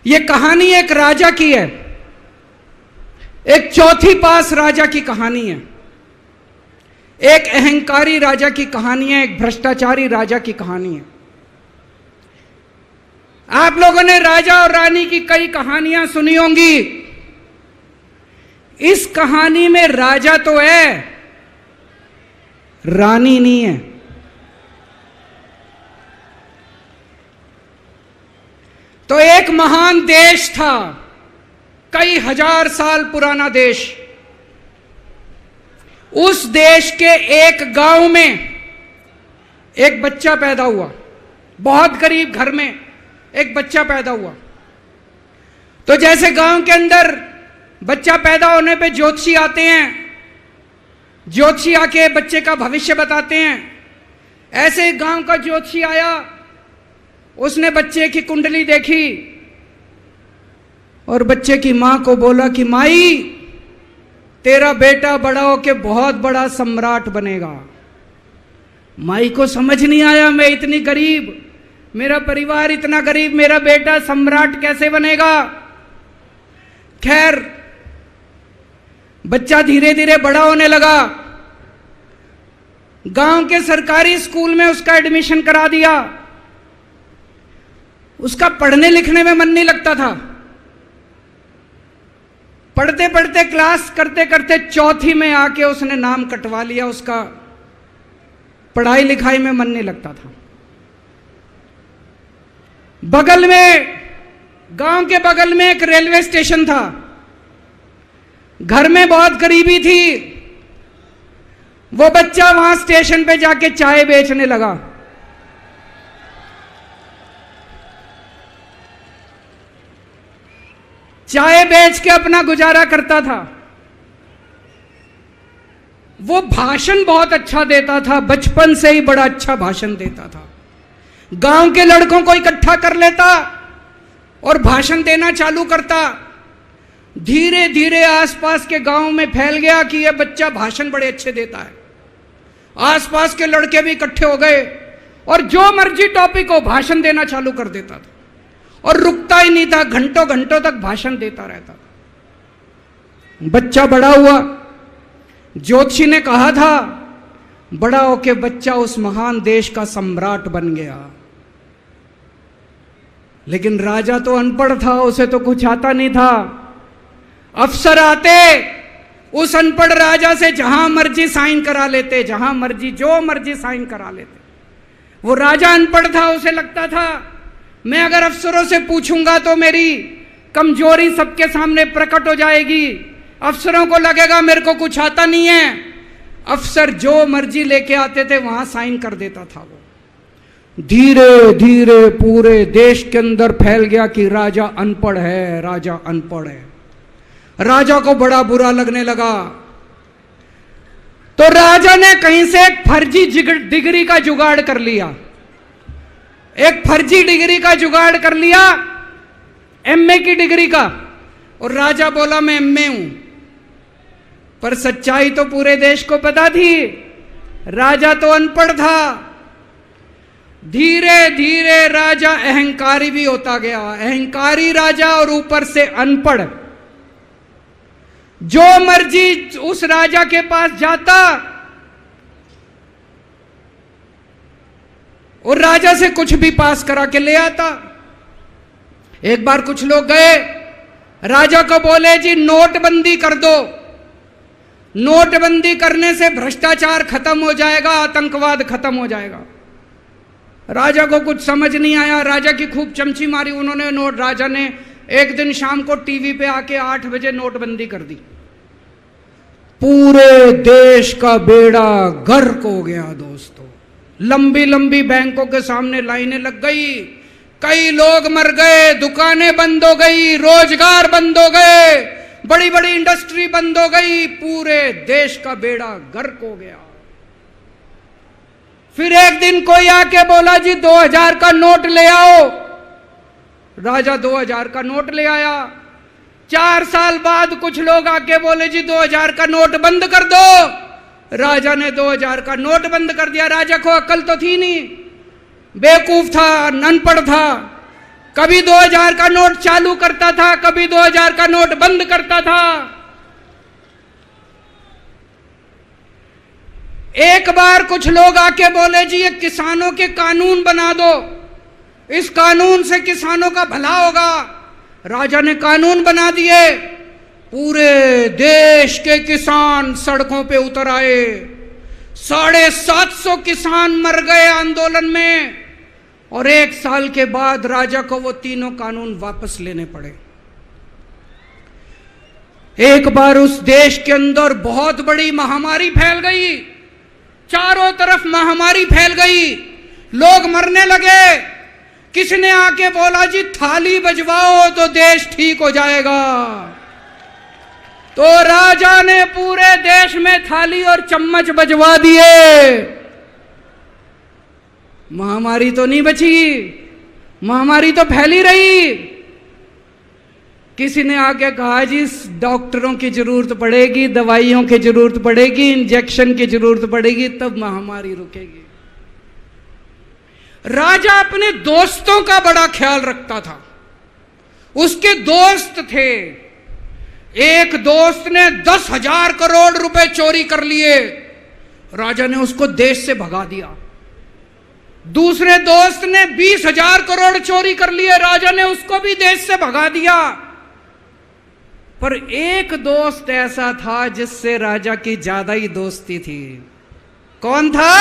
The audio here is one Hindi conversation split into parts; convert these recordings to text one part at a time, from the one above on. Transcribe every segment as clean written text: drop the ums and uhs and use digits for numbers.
ये कहानी एक राजा की है, एक चौथी पास राजा की कहानी है, एक अहंकारी राजा की कहानी है, एक भ्रष्टाचारी राजा की कहानी है। आप लोगों ने राजा और रानी की कई कहानियां सुनी होंगी। इस कहानी में राजा तो है, रानी नहीं है। तो एक महान देश था, कई हजार साल पुराना देश। उस देश के एक गांव में एक बच्चा पैदा हुआ, बहुत गरीब घर में एक बच्चा पैदा हुआ। तो जैसे गांव के अंदर बच्चा पैदा होने पे ज्योतिषी आते हैं, ज्योतिषी आके बच्चे का भविष्य बताते हैं, ऐसे गांव का ज्योतिषी आया। उसने बच्चे की कुंडली देखी और बच्चे की मां को बोला कि माई, तेरा बेटा बड़ा होके बहुत बड़ा सम्राट बनेगा। माई को समझ नहीं आया, मैं इतनी गरीब, मेरा परिवार इतना गरीब, मेरा बेटा सम्राट कैसे बनेगा। खैर, बच्चा धीरे धीरे बड़ा होने लगा। गांव के सरकारी स्कूल में उसका एडमिशन करा दिया। उसका पढ़ने लिखने में मन नहीं लगता था। पढ़ते पढ़ते, क्लास करते करते चौथी में आके उसने नाम कटवा लिया। उसका पढ़ाई लिखाई में मन नहीं लगता था। बगल में, गांव के बगल में एक रेलवे स्टेशन था। घर में बहुत गरीबी थी। वो बच्चा वहां स्टेशन पे जाके चाय बेचने लगा। चाय बेच के अपना गुजारा करता था। वो भाषण बहुत अच्छा देता था, बचपन से ही बड़ा अच्छा भाषण देता था। गांव के लड़कों को इकट्ठा कर लेता और भाषण देना चालू करता। धीरे धीरे आसपास के गांव में फैल गया कि यह बच्चा भाषण बड़े अच्छे देता है। आसपास के लड़के भी इकट्ठे हो गए और जो मर्जी टॉपिक हो भाषण देना चालू कर देता था और रुकता ही नहीं था, घंटों घंटों तक भाषण देता रहता था। बच्चा बड़ा हुआ। ज्योतिषी ने कहा था, बड़ा होके बच्चा उस महान देश का सम्राट बन गया। लेकिन राजा तो अनपढ़ था, उसे तो कुछ आता नहीं था। अफसर आते, उस अनपढ़ राजा से जहां मर्जी साइन करा लेते, जहां मर्जी जो मर्जी साइन करा लेते। वो राजा अनपढ़ था, उसे लगता था मैं अगर अफसरों से पूछूंगा तो मेरी कमजोरी सबके सामने प्रकट हो जाएगी। अफसरों को लगेगा मेरे को कुछ आता नहीं है। अफसर जो मर्जी लेके आते थे वहां साइन कर देता था। वो धीरे धीरे पूरे देश के अंदर फैल गया कि राजा अनपढ़ है, राजा अनपढ़ है। राजा को बड़ा बुरा लगने लगा। तो राजा ने कहीं से एक फर्जी डिग्री का जुगाड़ कर लिया। एक फर्जी डिग्री का जुगाड़ कर लिया, एमए की डिग्री का। और राजा बोला मैं एमए हूं। पर सच्चाई तो पूरे देश को पता थी, राजा तो अनपढ़ था। धीरे धीरे राजा अहंकारी भी होता गया। अहंकारी राजा और ऊपर से अनपढ़। जो मर्जी उस राजा के पास जाता और राजा से कुछ भी पास करा के ले आता। एक बार कुछ लोग गए, राजा को बोले जी नोटबंदी कर दो। नोटबंदी करने से भ्रष्टाचार खत्म हो जाएगा, आतंकवाद खत्म हो जाएगा। राजा को कुछ समझ नहीं आया। राजा की खूब चमची मारी उन्होंने। राजा ने एक दिन शाम को टीवी पे आके 8 बजे नोटबंदी कर दी। पूरे देश का बेड़ा गर्क हो गया दोस्तों। लंबी लंबी बैंकों के सामने लाइनें लग गई। कई लोग मर गए, दुकानें बंद हो गई, रोजगार बंद हो गए, बड़ी बड़ी इंडस्ट्री बंद हो गई। पूरे देश का बेड़ा गर्क हो गया। फिर एक दिन कोई आके बोला जी 2000 का नोट ले आओ। राजा 2000 का नोट ले आया। 4 साल बाद कुछ लोग आके बोले जी 2000 का नोट बंद कर दो। राजा ने 2000 का नोट बंद कर दिया। राजा को अकल तो थी नहीं, बेवकूफ था, अनपढ़ था। कभी 2000 का नोट चालू करता था, कभी 2000 का नोट बंद करता था। एक बार कुछ लोग आके बोले जी ये किसानों के कानून बना दो, इस कानून से किसानों का भला होगा। राजा ने कानून बना दिए, पूरे देश के किसान सड़कों पे उतर आए। 750 किसान मर गए आंदोलन में, और 1 साल के बाद राजा को वो तीनों कानून वापस लेने पड़े। एक बार उस देश के अंदर बहुत बड़ी महामारी फैल गई, चारों तरफ महामारी फैल गई, लोग मरने लगे। किसी ने आके बोला जी थाली बजवाओ तो देश ठीक हो जाएगा। तो राजा ने पूरे देश में थाली और चम्मच बजवा दिए। महामारी तो नहीं बची, महामारी तो फैली रही। किसी ने आके कहा जी डॉक्टरों की जरूरत पड़ेगी, दवाइयों की जरूरत पड़ेगी, इंजेक्शन की जरूरत पड़ेगी, तब महामारी रुकेगी। राजा अपने दोस्तों का बड़ा ख्याल रखता था। उसके दोस्त थे। एक दोस्त ने 10,000 करोड़ रुपए चोरी कर लिए, राजा ने उसको देश से भगा दिया। दूसरे दोस्त ने 20,000 करोड़ चोरी कर लिए, राजा ने उसको भी देश से भगा दिया। पर एक दोस्त ऐसा था जिससे राजा की ज्यादा ही दोस्ती थी। कौन था?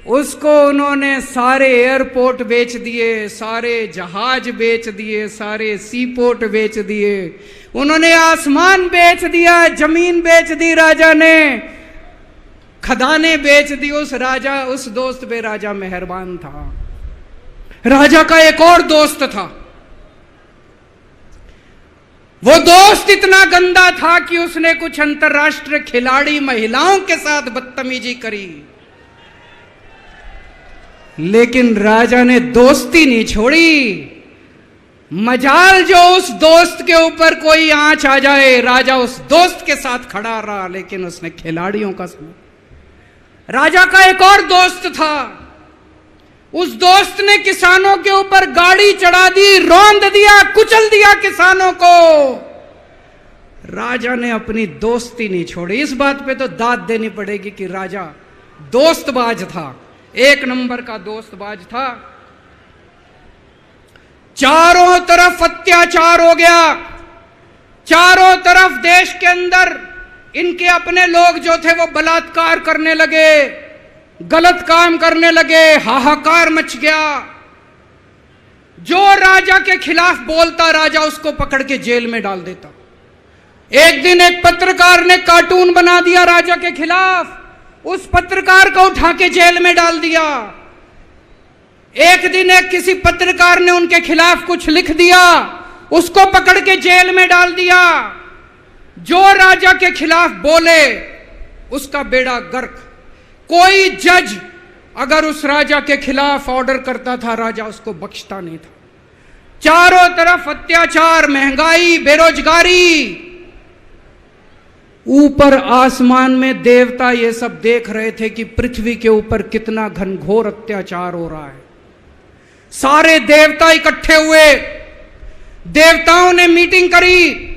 उसको उन्होंने सारे एयरपोर्ट बेच दिए, सारे जहाज बेच दिए, सारे सी पोर्ट बेच दिए, उन्होंने आसमान बेच दिया, जमीन बेच दी, राजा ने खदानें बेच दी। उस दोस्त पे राजा मेहरबान था। राजा का एक और दोस्त था। वो दोस्त इतना गंदा था कि उसने कुछ अंतर्राष्ट्रीय खिलाड़ी महिलाओं के साथ बदतमीजी करी, लेकिन राजा ने दोस्ती नहीं छोड़ी। मजाल जो उस दोस्त के ऊपर कोई आंच आ जाए, राजा उस दोस्त के साथ खड़ा रहा, लेकिन उसने खिलाड़ियों का सुना। राजा का एक और दोस्त था। उस दोस्त ने किसानों के ऊपर गाड़ी चढ़ा दी, रौंद दिया, कुचल दिया किसानों को। राजा ने अपनी दोस्ती नहीं छोड़ी। इस बात पे तो दाद देनी पड़ेगी कि राजा दोस्तबाज था, 1 नंबर का दोस्तबाज था। चारों तरफ अत्याचार हो गया, चारों तरफ देश के अंदर इनके अपने लोग जो थे वो बलात्कार करने लगे, गलत काम करने लगे, हाहाकार मच गया। जो राजा के खिलाफ बोलता, राजा उसको पकड़ के जेल में डाल देता। एक दिन एक पत्रकार ने कार्टून बना दिया राजा के खिलाफ, उस पत्रकार को उठा के जेल में डाल दिया। एक दिन एक किसी पत्रकार ने उनके खिलाफ कुछ लिख दिया, उसको पकड़ के जेल में डाल दिया। जो राजा के खिलाफ बोले उसका बेड़ा गर्क। कोई जज अगर उस राजा के खिलाफ ऑर्डर करता था, राजा उसको बख्शता नहीं था। चारों तरफ अत्याचार, महंगाई, बेरोजगारी। ऊपर आसमान में देवता ये सब देख रहे थे कि पृथ्वी के ऊपर कितना घनघोर अत्याचार हो रहा है। सारे देवता इकट्ठे हुए, देवताओं ने मीटिंग करी।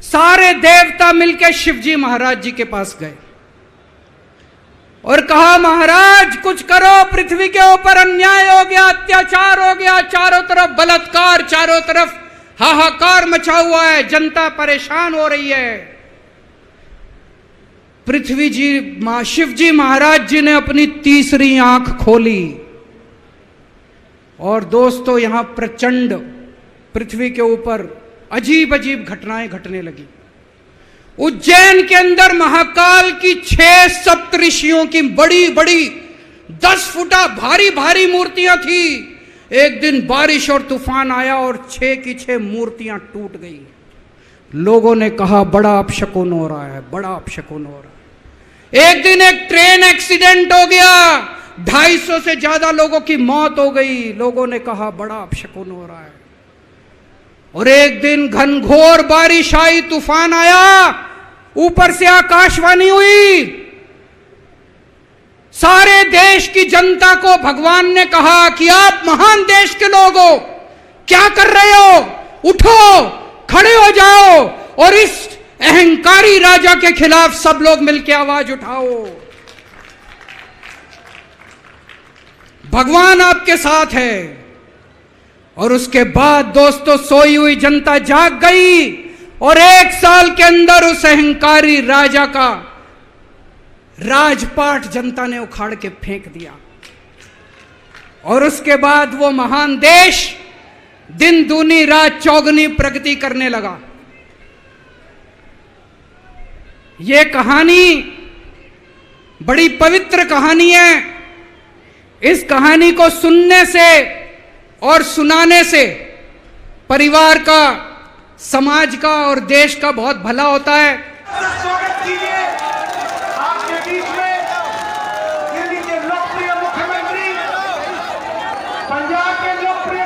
सारे देवता मिलकर शिवजी महाराज जी के पास गए और कहा, महाराज कुछ करो, पृथ्वी के ऊपर अन्याय हो गया, अत्याचार हो गया, चारों तरफ बलात्कार, चारों तरफ हाहाकार मचा हुआ है, जनता परेशान हो रही है। पृथ्वी जी, शिवजी महाराज जी ने अपनी तीसरी आंख खोली और दोस्तों यहां प्रचंड पृथ्वी के ऊपर अजीब अजीब घटनाएं घटने लगी। उज्जैन के अंदर महाकाल की 6 सप्तऋषियों की बड़ी बड़ी 10 फुटा भारी भारी मूर्तियां थी। एक दिन बारिश और तूफान आया और 6 की 6 मूर्तियां टूट गई। लोगों ने कहा बड़ा अपशकुन हो रहा है, बड़ा अपशकुन हो रहा है। एक दिन एक ट्रेन एक्सीडेंट हो गया, 250 से ज्यादा लोगों की मौत हो गई। लोगों ने कहा बड़ा अपशकुन हो रहा है। और एक दिन घनघोर बारिश आई, तूफान आया, ऊपर से आकाशवाणी हुई, सारे देश की जनता को भगवान ने कहा कि आप महान देश के लोग हो, क्या कर रहे हो, उठो, खड़े हो जाओ और इस अहंकारी राजा के खिलाफ सब लोग मिलकर आवाज उठाओ। भगवान आपके साथ है। और उसके बाद दोस्तों सोई हुई जनता जाग गई और 1 साल के अंदर उस अहंकारी राजा का राजपाट जनता ने उखाड़ के फेंक दिया। और उसके बाद वो महान देश दिन दूनी रात चौगुनी प्रगति करने लगा। ये कहानी बड़ी पवित्र कहानी है। इस कहानी को सुनने से और सुनाने से परिवार का, समाज का और देश का बहुत भला होता है। स्वागत कीजिए आपके बीच में दिल्ली के लोकप्रिय मुख्यमंत्री, पंजाब के लोकप्रिय